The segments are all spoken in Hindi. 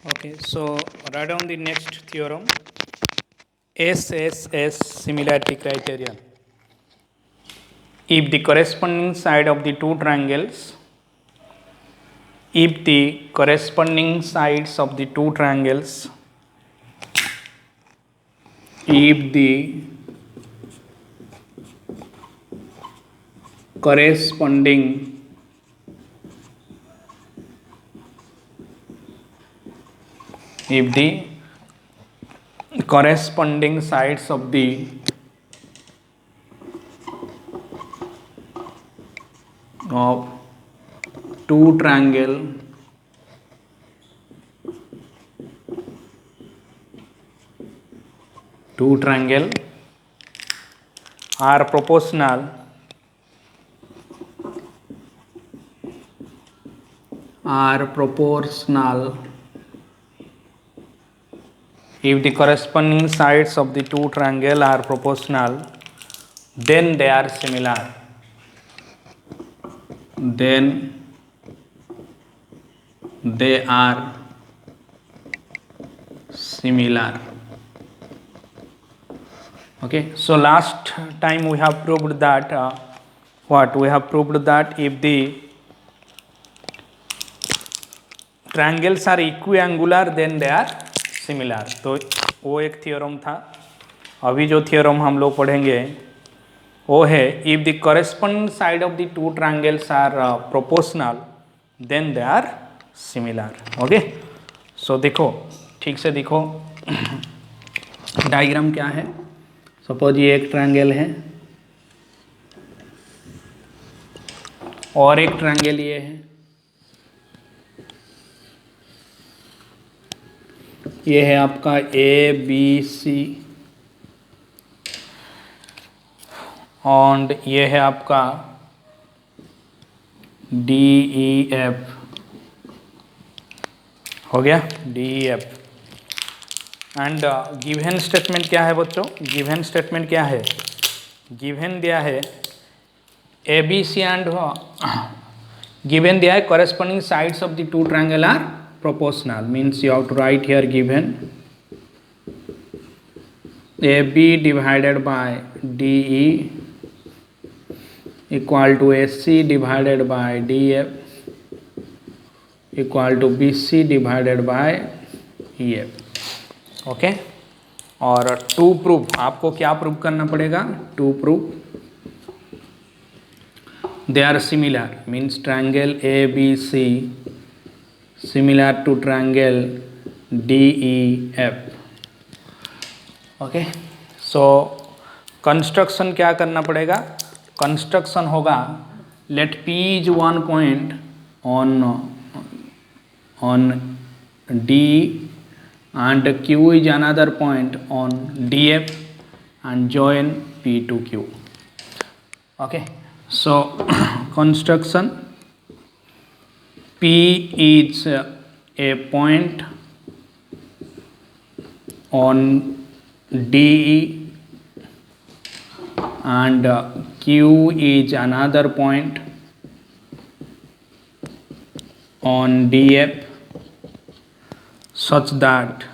Okay, so write down the next theorem, SSS similarity criterion. If the corresponding side of the two triangles, if the corresponding sides of the two triangles, if the corresponding if the corresponding sides of the of two triangle are proportional if the corresponding sides of the two triangle are proportional, then they are similar. Then they are similar. Okay, so last time we have proved that we have proved that if the triangles are equiangular then they are similar. तो वो एक थियोरम था. अभी जो थियोरम हम लोग पढ़ेंगे वो है if the corresponding side of the two triangles are proportional then they are similar. Okay, so देखो, ठीक से देखो डायग्राम क्या है. सपोज ये एक ट्रायंगल है और एक ट्रायंगल ये है. ये है आपका ए बी सी और ये है आपका डी ई एफ. हो गया D E F. And given statement क्या है बच्चों? गिवन स्टेटमेंट क्या है? गिवन दिया है A B C and given दिया है corresponding sides of the two triangle are proportional. Means you have to write here given AB divided by DE equal to AC divided by DF equal to BC divided by EF. Okay, और टू प्रूव, आपको क्या प्रूव करना पड़ेगा? To prove they are similar. Means triangle ABC similar to triangle DEF. Okay, so construction क्या करना पड़ेगा? कंस्ट्रक्शन होगा let P is one point on D and Q is another point on DF and join P to Q. Okay, so construction P is a point on DE and Q is another point on DF such that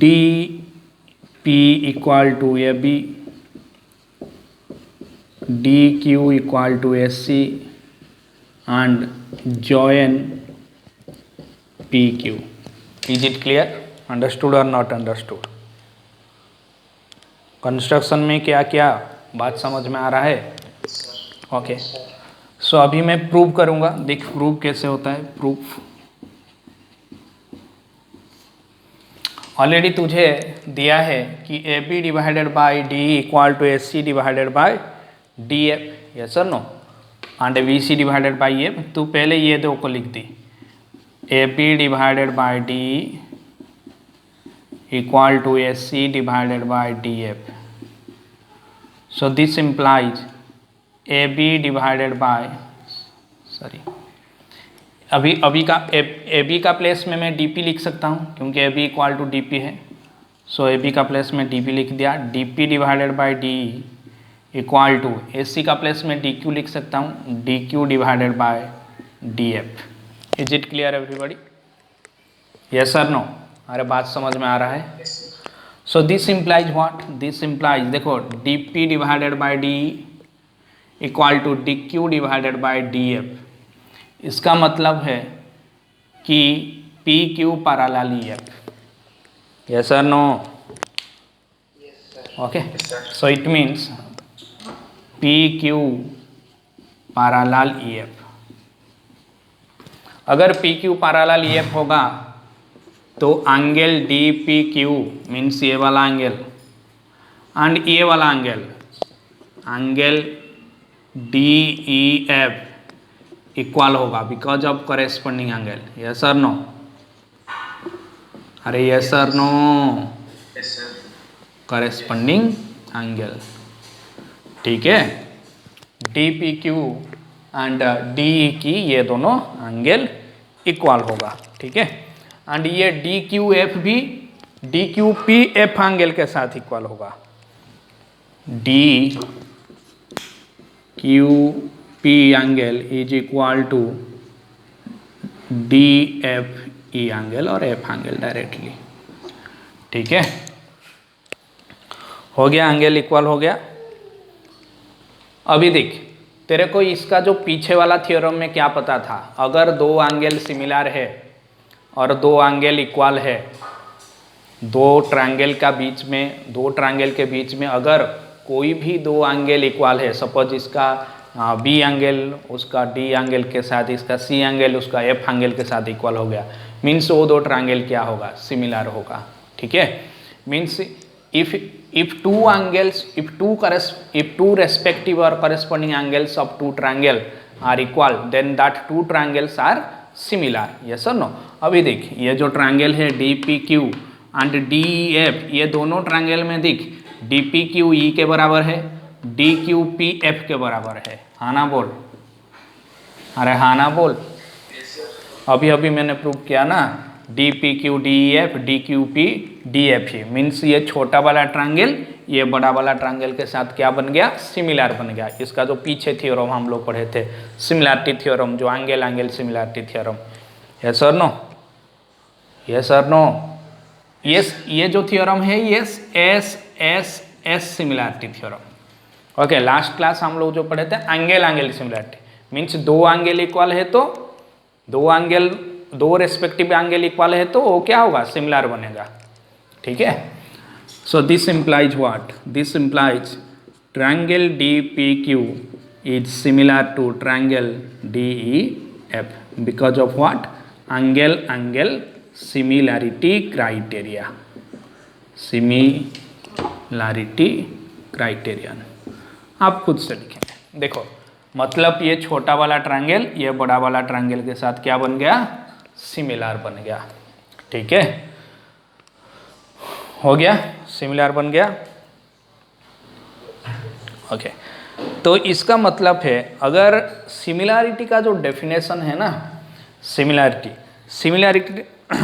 DP equal to AB, DQ equal to SC and join PQ. Is it clear? Understood or not understood? Construction में क्या क्या बात समझ में आ रहा है? ओके, सो अभी मैं प्रूव करूंगा. देख प्रूव कैसे होता है. प्रूफ ऑलरेडी तुझे दिया है कि A B divided by D equal to S C divided by D F. Yes sir no? And V C divided by F. तू पहले ये दो को लिख दी, A B divided by D equal to S C divided by D F. So this implies A B divided by अभी का ए बी का प्लेस में मैं डी पी लिख सकता हूँ क्योंकि A B equal to D P है. सो ए बी का प्लेस में डी पी लिख दिया. D P divided by D equal to A C का प्लेस में डी क्यू लिख सकता हूँ, D Q divided by D F. Is it clear everybody? Yes और नो? अरे बात समझ में आ रहा है? So this implies what? This implies, देखो D P divided by D equal to D Q divided by D F. इसका मतलब है कि P Q parallel E F. Yes और no? Okay, so it means P Q parallel E F. अगर P Q parallel E F होगा तो angle D P Q means ये वाला एंगल एंड ये वाला angle, angle D E F equal होगा because of corresponding angle. Yes और नो? अरे यस और नो? करेस्पॉन्डिंग एंगल, ठीक है। D P Q and D E की ये दोनों एंगल इक्वल होगा, ठीक है। एंड ये डी क्यू एफ भी D Q P F angle के साथ इक्वल होगा। D Q P angle is equal to D F E angle और एफ एंगल डायरेक्टली, ठीक है। हो गया, एंगल इक्वल हो गया। अभी देख, तेरे को इसका जो पीछे वाला थ्योरम में क्या पता था? अगर दो एंगल सिमिलर है और दो एंगल इक्वल है, दो ट्रायंगल के बीच में अगर कोई भी दो एंगल इक्वल है, सपोज इसका बी एंगल उसका डी एंगल के साथ, इसका सी एंगल उसका एफ एंगल के साथ इक्वल हो गया, मीन्स वो दो ट्रायंगल क्या होगा? सिमिलर होगा, ठीक है। Means if two respective or corresponding angles of two triangle are equal, then that two triangles are similar. Yes or no? अभी देख, ये जो ट्रायंगल है D P Q and D F, ये दोनों ट्रायंगल में देख डी पी क्यू ई के बराबर है, डी क्यू पी एफ के बराबर है। हाँ ना बोल? अरे हाँ ना बोल? अभी अभी मैंने प्रूव किया ना, D P Q D F D Q P D F ही मीन्स ये छोटा वाला ट्रायंगल ये बड़ा वाला ट्रायंगल के साथ क्या बन गया? सिमिलर बन गया। इसका जो पीछे थ्योरम हम लोग पढ़े थे, सिमिलरिटी थ्योरम, जो एंगल सिमिलरिटी थ्योरम। यस और नो? यस और नो? यस, ये जो थ्योरम है ये S similarity theorem. Okay, last class हम लोग जो पढ़े थे एंगल सिमिलरिटी, मीन्स दो एंगल इक्वल है तो दो रेस्पेक्टिव एंगल इक्वल है तो वो क्या होगा? सिमिलर बनेगा, ठीक है। So this implies what? This implies triangle D P Q is similar to triangle D E F because of what? Angle similarity criteria, similarity criterion. आप खुद से लिखेंगे। देखो, मतलब ये छोटा वाला ट्रायंगल ये बड़ा वाला ट्रायंगल के साथ क्या बन गया? सिमिलर बन गया, ठीक है। हो गया, सिमिलर बन गया। ओके, तो इसका मतलब है अगर सिमिलरिटी का जो डेफिनेशन है ना,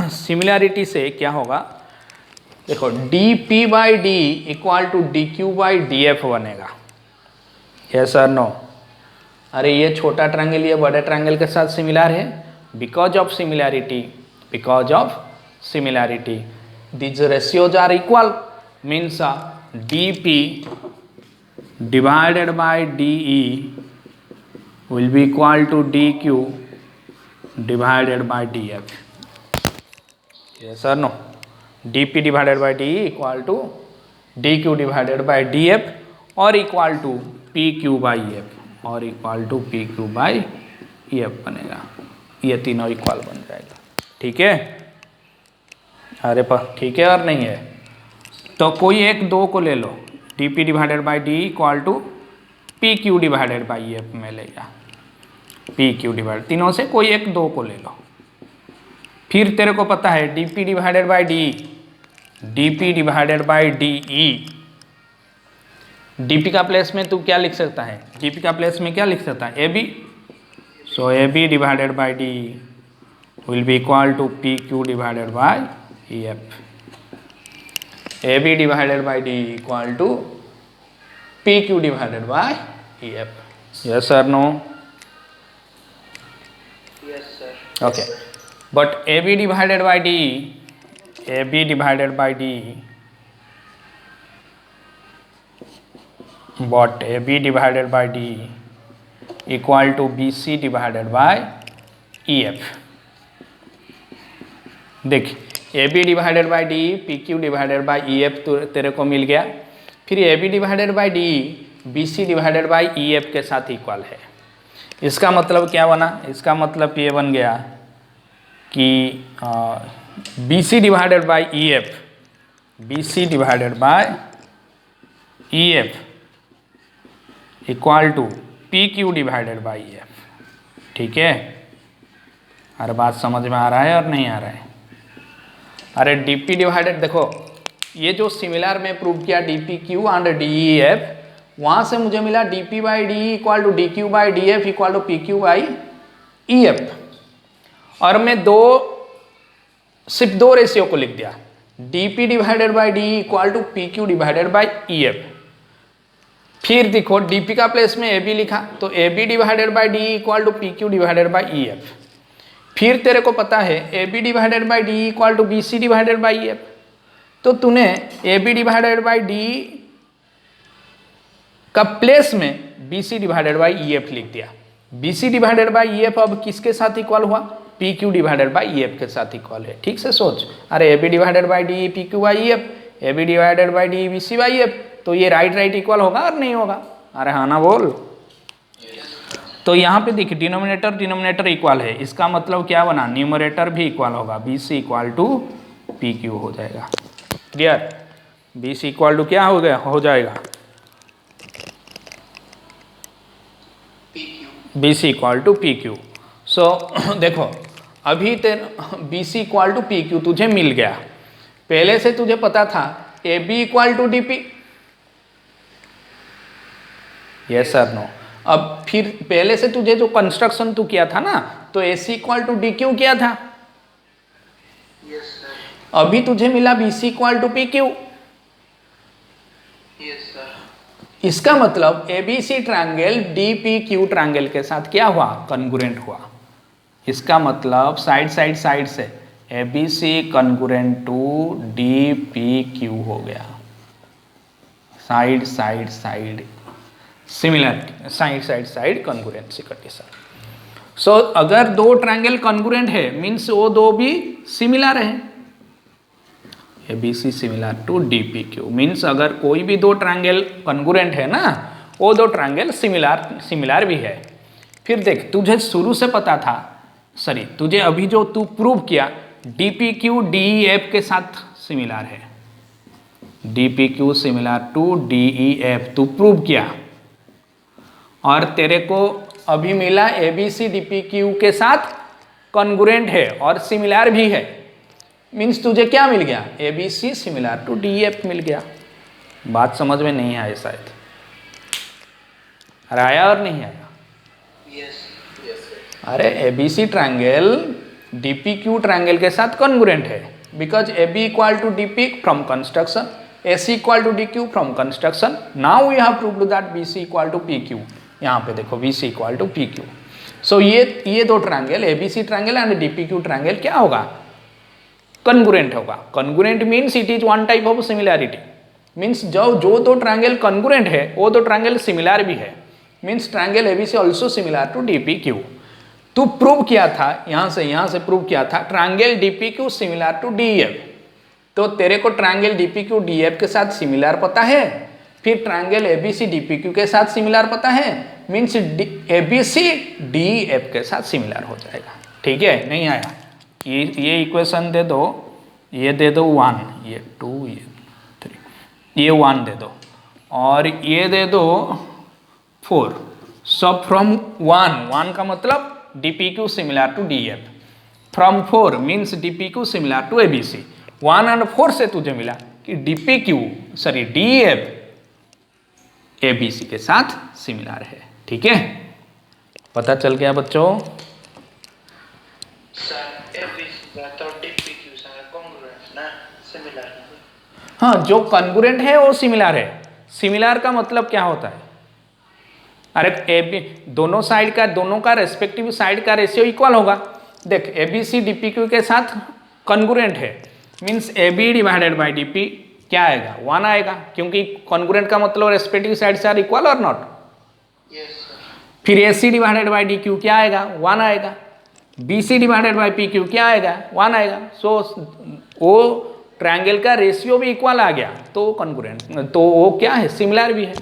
सिमिलरिटी से क्या होगा? देखो, D P by D equal to D Q by D F बनेगा। यस और नो? अरे ये छोटा ट्रायंगल ये बड़े ट्रायंगल के साथ सिमिलर है because of similarity these ratios are equal, means dp divided by de will be equal to dq divided by df. Yes or no? dp divided by de equal to dq divided by df or equal to pq by f और equal to pq by ef बनेगा। ये तीनों इक्वल बन जाएगा, ठीक है। अरे ठीक है और नहीं है तो कोई एक दो को ले लो, D P divided by D equal to P Q divided by F में लेगा, पी क्यू डिवाइड, तीनों से कोई एक दो को ले लो। फिर तेरे को पता है D P divided by D, D P divided by D E, D P का प्लेस में तू क्या लिख सकता है? डी पी का प्लेस में क्या लिख सकता है? A B. So A B divided by D will be equal to P Q divided by EF. AB divided by D equal to PQ divided by EF. Yes or no? Yes sir. Okay, but AB divided by D, AB divided by D, but AB divided by D equal to BC divided by EF. देख AB divided by D PQ divided by EF तो तेरे को मिल गया, फिर AB divided by D BC divided by EF के साथ इक्वल है। इसका मतलब क्या बना? इसका मतलब ये बन गया कि BC divided by EF, BC divided by EF equal to PQ divided by EF। ठीक है, हर बात समझ में आ रहा है और नहीं आ रहा है? अरे DP डिवाइडेड, देखो ये जो सिमिलर में प्रूव किया DPQ एंड DEF, वहां से मुझे मिला DP by D equal to DQ by DF equal to PQ by EF, और मैं सिर्फ दो रेशियो को लिख दिया, DP divided by D equal to PQ divided by EF। फिर देखो DP का प्लेस में AB लिखा तो AB divided by D equal to PQ divided by EF। फिर तेरे को पता है AB divided by D equal to BC divided by EF, तो तूने AB डिवाइडेड बाई डी का प्लेस में BC डिवाइडेड बाई EF लिख दिया। BC डिवाइडेड बाई EF अब किसके साथ इक्वल हुआ? PQ डिवाइडेड बाई EF के साथ इक्वल है। ठीक से सोच, अरे AB divided by D PQ by EF, AB divided by D BC by EF, तो ये राइट इक्वल होगा और नहीं होगा? अरे हाँ ना बोल। तो यहाँ पे देखिए डिनोमिनेटर इक्वल है, इसका मतलब क्या बना? न्यूमरेटर भी इक्वल होगा, BC इक्वल टू PQ हो जाएगा। क्लियर? BC इक्वल टू क्या हो गया? हो जाएगा BC इक्वल टू PQ। सो देखो अभी BC इक्वल टू PQ तुझे मिल गया, पहले से तुझे पता था AB equal to DP, yes sir no. अब फिर पहले से तुझे जो कंस्ट्रक्शन तू किया था ना, तो AC इक्वल टू DQ किया था। yes, sir. अभी तुझे मिला BC equal to PQ। yes, sir. इसका मतलब ABC ट्रायंगल DPQ ट्रायंगल के साथ क्या हुआ? कॉन्ग्रुएंट हुआ। इसका मतलब साइड से ABC कॉन्ग्रुएंट टू DPQ हो गया। Side similar, side congruency condition. So अगर दो ट्रायंगल कॉन्ग्रुएंट है मीन्स वो दो भी सिमिलर है। ABC similar to DPQ means अगर कोई भी दो ट्रायंगल कॉन्ग्रुएंट है ना, वो दो ट्रायंगल सिमिलर भी है। फिर देख तुझे शुरू से पता था, तुझे अभी जो तू प्रूव किया DPQ DEF के साथ सिमिलर है, DPQ सिमिलर टू DEF तू प्रूव किया, और तेरे को अभी मिला ABC DPQ के साथ कॉन्ग्रुएंट है और सिमिलर भी है, मीन्स तुझे क्या मिल गया? ABC सिमिलर टू DEF मिल गया। बात समझ में नहीं आया शायद? अरे आया और नहीं आया? yes, अरे ABC ट्रायंगल DPQ ट्रायंगल के साथ कॉन्ग्रुएंट है, because AB equal to DP from construction, AC equal to DQ from construction. Now we have proved that BC equal to PQ। यहाँ पे देखो BC equal to PQ। So ये दो triangle ABC triangle and DPQ triangle क्या होगा? कॉन्ग्रुएंट होगा। Congruent means it is one type of similarity, means जो दो ट्रायंगल कॉन्ग्रुएंट है वो दो ट्रायंगल सिमिलर भी है, means triangle ABC also similar to DPQ। तू प्रूव किया था, यहाँ से प्रूव किया था triangle DPQ similar to DEF, तो तेरे को ट्रायंगल DPQ DEF के साथ सिमिलर पता है, फिर ट्रायंगल ABC DPQ के साथ सिमिलर पता है, मीन्स ABC DEF के साथ सिमिलर हो जाएगा। ठीक है? नहीं आया? ये इक्वेशन दे दो, ये दे दो 1, ये 2, ये 3, ये 1 दे दो, और ये दे दो 4। सब फ्रॉम 1 का मतलब DPQ similar to DEF, from 4 means DPQ similar to ABC। 1 और 4 से तुझे मिला कि DEF ABC के साथ सिमिलर है। ठीक है? पता चल गया बच्चों? sir. ABC और DPQ सारे congruent ना, similar। हाँ, जो कॉन्ग्रुएंट है वो सिमिलर है। सिमिलर का मतलब क्या होता है? अरे दोनों का रेस्पेक्टिव साइड का रेशियो इक्वल होगा, देख A B C D P Q के साथ कॉन्ग्रुएंट है, means A B divided by D P क्या आएगा, 1 आएगा, क्योंकि कॉन्ग्रुएंट का मतलब रेस्पेक्टिव साइड्स आर इक्वल और नॉट। Yes, sir. फिर A C divided by D Q क्या आएगा, 1 आएगा। B C divided by P Q क्या आएगा, 1 आएगा। सो वो ट्रायंगल का रेशियो भी इक्वल आ गया, तो कॉन्ग्रुएंट, तो वो क्या है, सिमिलर भी है।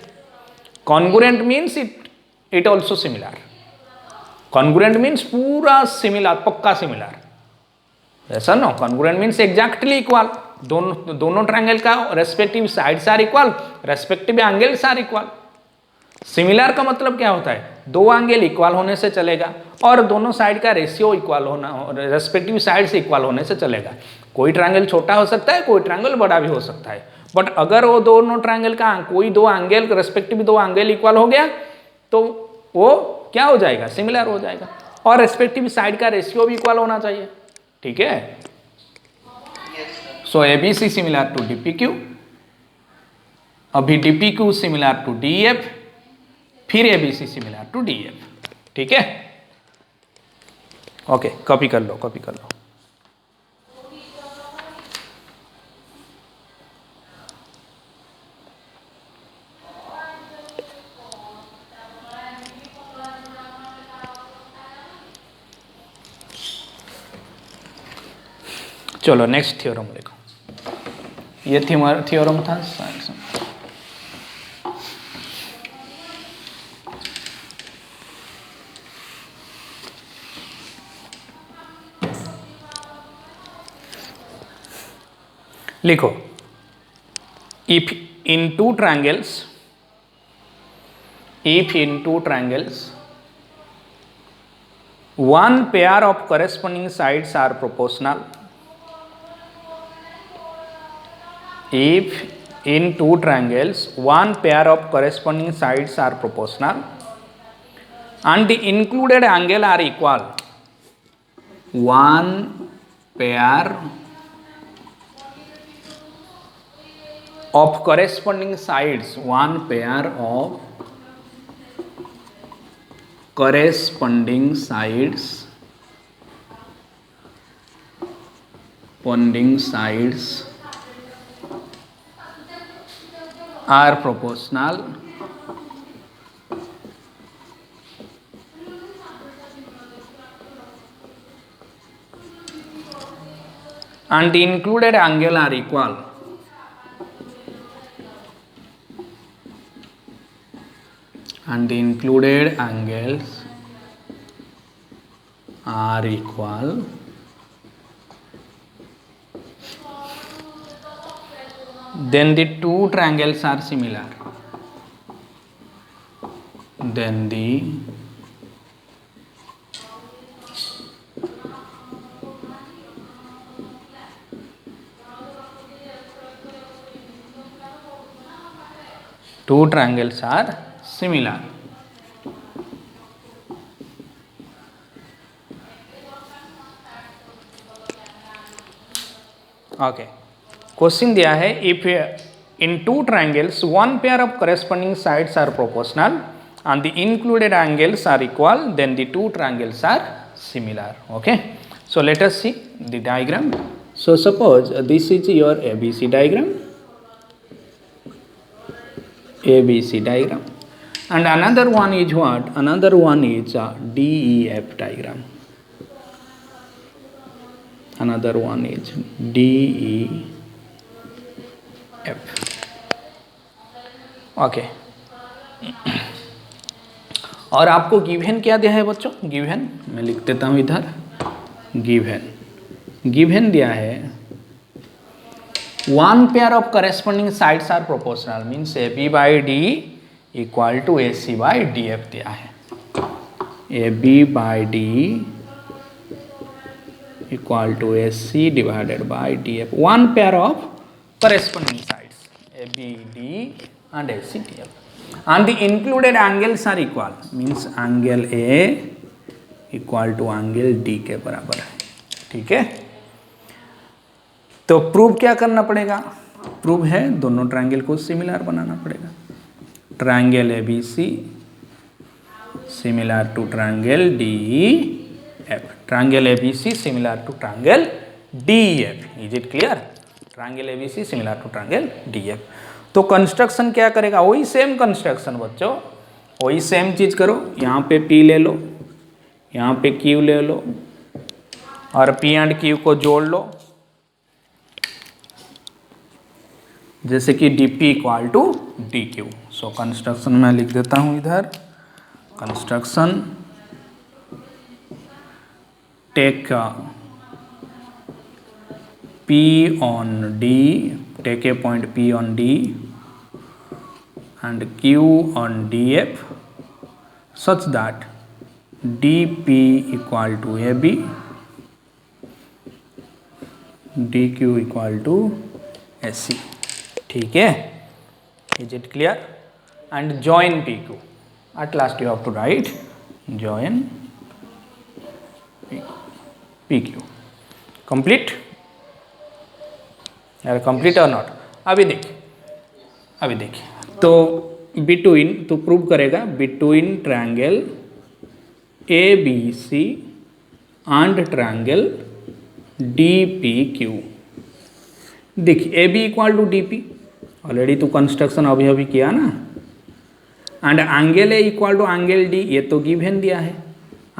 Congruent means it also similar. Congruent means पूरा सिमिलर, पक्का सिमिलर, ऐसा no. Congruent means exactly equal, दोनों ट्रायंगल का respective sides are equal, respective angles are equal. Similar का मतलब क्या होता है, दो एंगल इक्वल होने से चलेगा और दोनों साइड का रेशियो इक्वल होना, रेस्पेक्टिव साइड से इक्वल होने से चलेगा। कोई ट्रायंगल छोटा हो सकता है, कोई ट्रायंगल बड़ा भी हो सकता है, बट अगर वो दोनों ट्रायंगल का कोई दो एंगल, रेस्पेक्टिव दो एंगल इक्वल हो गया तो वो क्या हो जाएगा, सिमिलर हो जाएगा। और रेस्पेक्टिव साइड का रेशियो भी इक्वल होना चाहिए, ठीक है। Yes, sir. So A B C similar to D P Q, अभी D P Q similar to D F, फिर A B C similar to D F, ठीक है। ओके, कॉपी कर लो, कॉपी कर लो। चलो नेक्स्ट थ्योरम देखो, ये थ्योरम था लिखो, if in two triangles one pair of corresponding sides are proportional, if in two triangles one pair of corresponding sides are proportional and the included angle are equal, one pair of corresponding sides, one pair of corresponding sides are proportional and the included angle are equal, and the included angles are equal, then the two triangles are similar, then the two triangles are similar. Okay, question दिया है, if in two triangles one pair of corresponding sides are proportional and the included angles are equal, then the two triangles are similar. Okay, so let us see the diagram. So suppose this is your ABC diagram, ABC diagram, and another one is what, another one is DEF diagram, another one is DEF. Okay, और आपको गिवन क्या दिया है बच्चों, गिवन मैं लिख देता हूँ इधर, गिवन दिया है one pair of corresponding sides are proportional, means A B by D equal to A C by D F दिया है, A B by D equal to A C divided by D F, one pair of corresponding sides A B D and A C D F, and the included angles are equal, means angle A equal to angle D के बराबर है, ठीक है। तो प्रूव क्या करना पड़ेगा, प्रूव है दोनों ट्रायंगल को सिमिलर बनाना पड़ेगा, triangle ABC similar to triangle F. Triangle ABC similar to triangle DF. Is it clear? Triangle ABC similar to triangle DF. तो कंस्ट्रक्शन क्या करेगा? वही सेम कंस्ट्रक्शन बच्चों, वही सेम चीज करो। यहाँ पे P ले लो, यहाँ पे Q ले लो और P एंड Q को जोड़ लो, जैसे कि dp equal to dq। So construction मैं लिख देता हूँ इधर। Construction take P on D, take a point P on D and Q on DF such that dp equal to AB, dq equal to SC। ठीक है? Is it clear? And join PQ। At last you have to write join PQ। Complete? यार कंप्लीट और नॉट? अभी देखिए तो बिटवीन, तो प्रूव करेगा between triangle ABC and triangle DPQ। देखिए AB equal to DP, already तो कंस्ट्रक्शन अभी किया ना। And angle A equal to angle D, ये तो गिवन दिया है।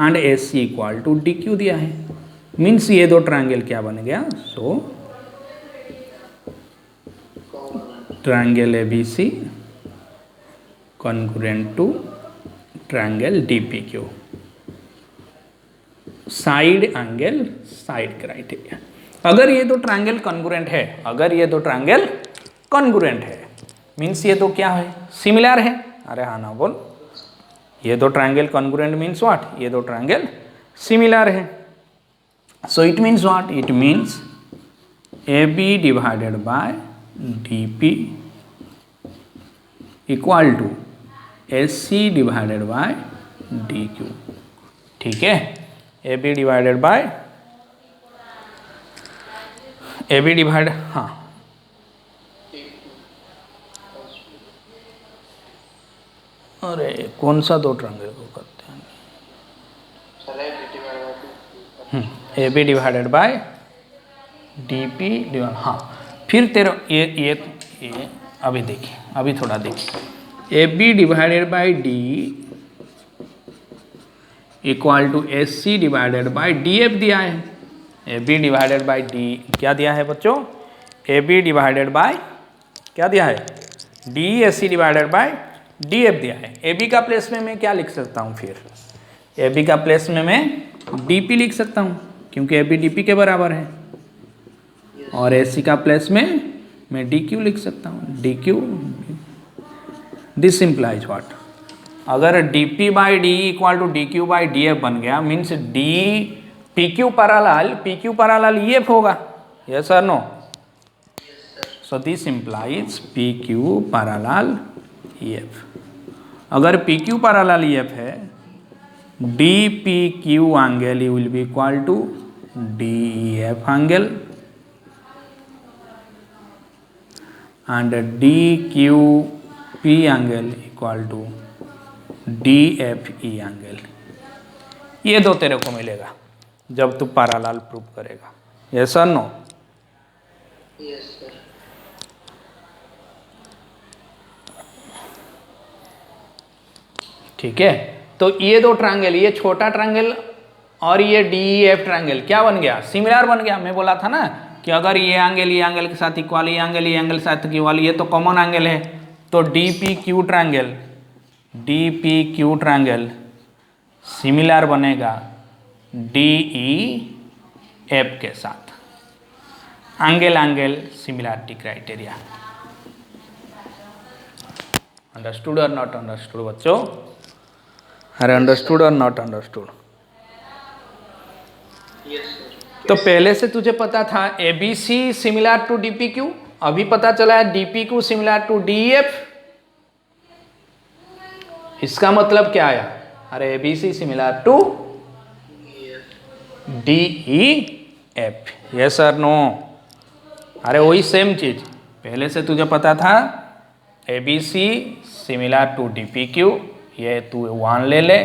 And SC equal to DQ दिया है। मीन्स ये दो ट्रायंगल क्या बन गया? So triangle ABC congruent to triangle DPQ। Side angle side criteria. अगर ये दो ट्रायंगल कॉन्ग्रुएंट है, अगर ये दो ट्रायंगल कॉन्ग्रुएंट है, मीन्स ये तो क्या है? सिमिलर है। अरे हाँ ना बोल। ये दो ट्रायंगल कॉन्ग्रुएंट मीन्स व्हाट? ये दो ट्रायंगल सिमिलर है। So it means what? It means AB divided by DP equal to SC divided by DQ। ठीक है? AB divided by AB divide, हाँ अरे कौन सा दो ट्रायंगल को करते हैं? AB divided by DP divide, हाँ फिर तेरा ये अभी देखिए, अभी थोड़ा देखिए। AB divided by D equal to SC divided by DF दिया है। AB डिवाइडेड बाय D क्या दिया है बच्चों? AB डिवाइडेड बाय क्या दिया है? DSC डिवाइडेड बाय DF दिया है। AB का प्लेस में मैं क्या लिख सकता हूँ फिर? AB का प्लेस में मैं DP लिख सकता हूँ, क्योंकि AB DP के बराबर है। और SC का प्लेस में मैं DQ लिख सकता हूँ, DQ। This implies what? अगर DP by D equal to DQ by DF बन गया, मीन्स PQ पैरेलल EF होगा। यस और no? So this implies PQ parallel EF। अगर PQ पैरेलल EF है, DPQ angle will be equal to DEF angle and DQP angle equal to DFE angle. ये दो तेरे को मिलेगा जब तू पैरेलल प्रूव करेगा। यस और नो? Yes sir. ठीक है? तो ये दो ट्रायंगल, ये छोटा ट्रायंगल और ये DEF ट्रायंगल क्या बन गया? सिमिलर बन गया। मैं बोला था ना कि अगर ये एंगल के साथ इक्वल, ये एंगल के साथ इक्वल, ये तो कॉमन एंगल है। तो DPQ ट्रायंगल सिमिलर बनेगा DEF के साथ। Angle similarity criteria. अंडरस्टूड और नॉट अंडरस्टूड बच्चों? अरे अंडरस्टूड और नॉट अंडरस्टूड? Yes sir. तो पहले से तुझे पता था ABC सिमिलर टू DPQ, अभी पता चला है DPQ सिमिलर टू DEF। इसका मतलब क्या आया? अरे ABC similar to DEF। Yes और नो? अरे वही सेम चीज पहले से तुझे पता था। ABC सिमिलर टू DPQ, ये तू 1 ले ले।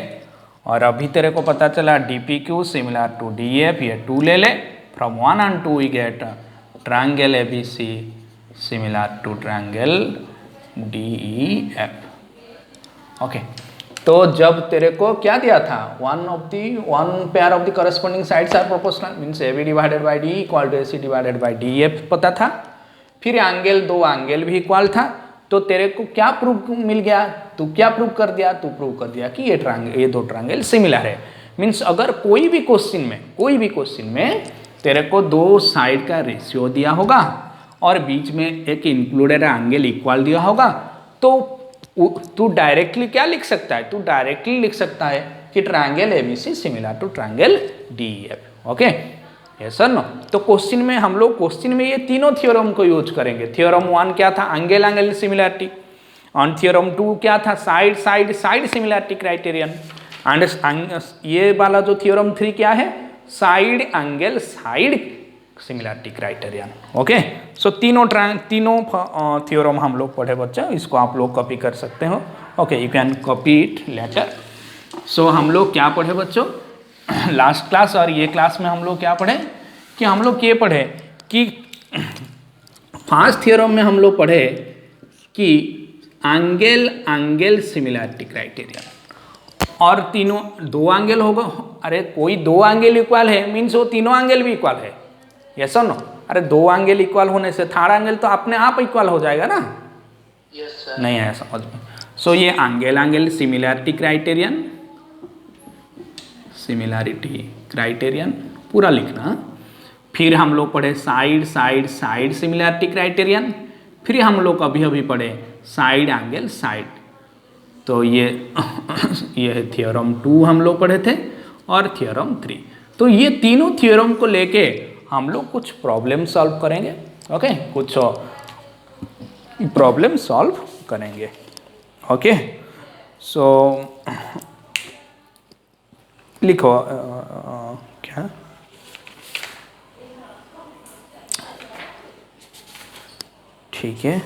और अभी तेरे को पता चला DPQ सिमिलर टू DEF, ये 2 ले ले, from 1 and 2 we get triangle ABC similar to triangle DEF। Okay, तो जब तेरे को क्या दिया था, one pair of the corresponding sides are proportional, means AB divided by DE equal to AC divided by DEF पता था, फिर एंगल, दो एंगल भी इक्वल था, तो तेरे को क्या प्रूफ मिल गया, तू क्या प्रूव कर दिया, तू प्रूव कर दिया कि ये दो ट्रायंगल सिमिलर है। मीन्स अगर कोई भी क्वेश्चन में तेरे को दो साइड का रेशियो दिया होगा और बीच में एक इंक्लूडेड एंगल इक्वल दिया होगा, तो तू डायरेक्टली क्या लिख सकता है, तू डायरेक्टली लिख सकता है कि triangle ABC similar to triangle DEF। Okay, yes sir no. तो क्वेश्चन में ये तीनों थ्योरम को यूज करेंगे। थ्योरम 1 क्या था, एंगल सिमिलरिटी, और थ्योरम 2 क्या था, साइड सिमिलरिटी क्राइटेरियन, एंड ये वाला जो थ्योरम 3 क्या है, side angle side similarity criterion. Okay, so तीनों थ्योरम हम लोग पढ़े बच्चा, इसको आप लोग कॉपी कर सकते हो। Okay, you can copy it later. So हम लोग क्या पढ़े बच्चों, लास्ट क्लास और ये क्लास में हम लोग क्या पढ़े कि हम लोग ये पढ़े कि फर्स्ट थ्योरम में हम लोग पढ़े कि एंगल सिमिलरिटी क्राइटेरियन, और तीनों दो एंगल होगा, अरे कोई दो एंगल इक्वल है मीन्स वो तीनों एंगल भी इक्वल है, यस और नो। अरे दो एंगल इक्वल होने से थर्ड एंगल तो अपने आप इक्वल हो जाएगा ना, यस सर। नहीं आया समझ में। सो ये एंगल सिमिलरिटी क्राइटेरियन पूरा लिखना। फिर हम लोग पढ़े साइड सिमिलरिटी क्राइटेरियन, फिर हम लोग अभी पढ़े साइड एंगल साइड। तो ये है थ्योरम 2 हम लोग पढ़े थे और थ्योरम 3। तो ये तीनों थ्योरम को लेके हम लोग कुछ प्रॉब्लम सॉल्व करेंगे। ओके, कुछ प्रॉब्लम सॉल्व करेंगे। ओके, सो लिखो क्या, ठीक है।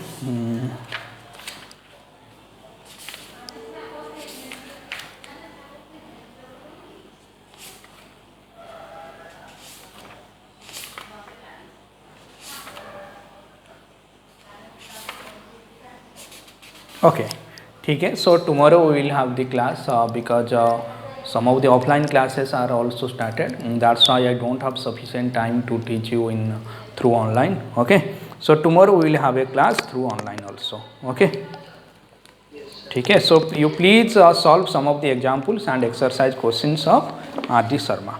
Okay, ठीक है। So tomorrow we will have the class because some of the offline classes are also started. That's why I don't have sufficient time to teach you through online. Okay, so tomorrow we will have a class through online also. Okay, ठीक है। So you please solve some of the examples and exercise questions of R.D. Sharma.